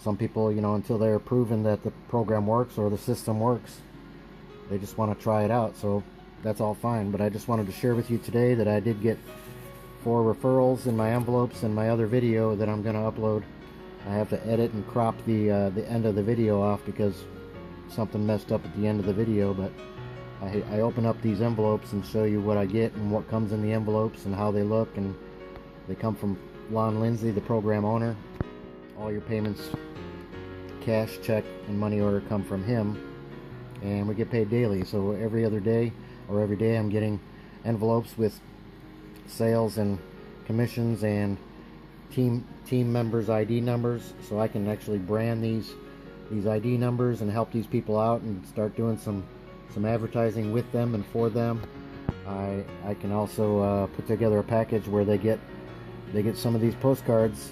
Some people, you know, until they're proven that the program works or the system works, they just want to try it out. So that's all fine. But I just wanted to share with you today that I did get 4 referrals in my envelopes in my other video that I'm going to upload. I have to edit and crop the end of the video off because something messed up at the end of the video. But I open up these envelopes and show you what I get and what comes in the envelopes and how they look. And they come from Lon Lindsay, the program owner. All your payments, cash, check, and money order come from him, and we get paid daily. So every other day or every day I'm getting envelopes with sales and commissions and team members' ID numbers, so I can actually brand these ID numbers and help these people out and start doing some advertising with them and for them. I can also put together a package where they get some of these postcards,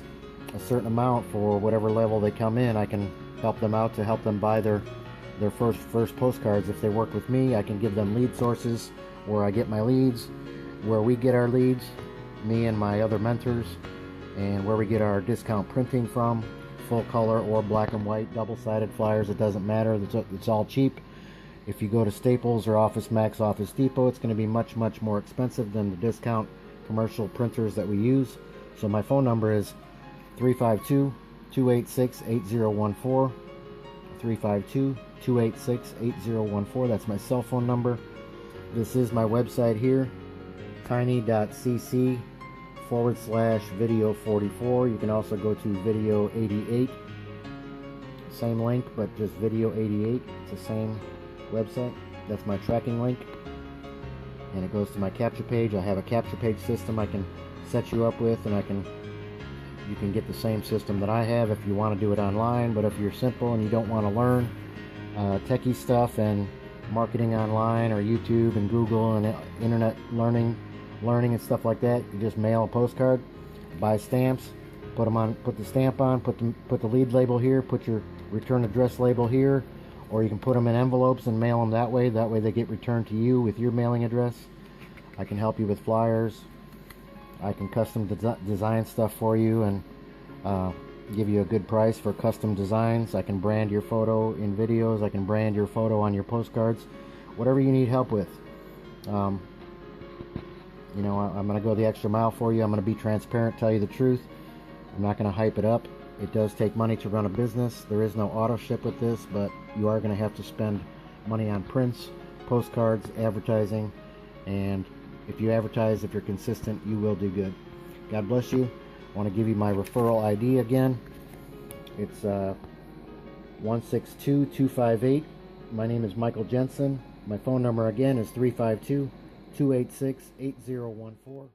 a certain amount for whatever level they come in. I can help them out to help them buy their first postcards. If they work with me, I can give them lead sources where I get my leads, where we get our leads, me and my other mentors, and where we get our discount printing from, full color or black and white, double-sided flyers. It doesn't matter. It's all cheap. If you go to Staples or Office Max, Office Depot, it's going to be much more expensive than the discount commercial printers that we use. So my phone number is 352-286-8014, 352-286-8014. That's my cell phone number. This is my website here, tiny.cc/video44. You can also go to video 88, same link, but just video 88. It's the same website. That's my tracking link, and it goes to my capture page. I have a capture page system I can set you up with, and you can get the same system that I have if you want to do it online. But if you're simple and you don't want to learn techie stuff and marketing online or YouTube and Google and internet learning and stuff like that, you just mail a postcard, buy stamps, put the stamp on, put the lead label here, put your return address label here, or you can put them in envelopes and mail them that way they get returned to you with your mailing address. I can help you with flyers. I can custom design stuff for you and give you a good price for custom designs. I can brand your photo in videos. I can brand your photo on your postcards. Whatever you need help with. You know, I'm going to go the extra mile for you. I'm going to be transparent, tell you the truth. I'm not going to hype it up. It does take money to run a business. There is no auto ship with this, but you are going to have to spend money on prints, postcards, advertising, and if you advertise, if you're consistent, you will do good. God bless you. I want to give you my referral ID again. It's 162258. My name is Michael Jensen. My phone number again is 352-286-8014.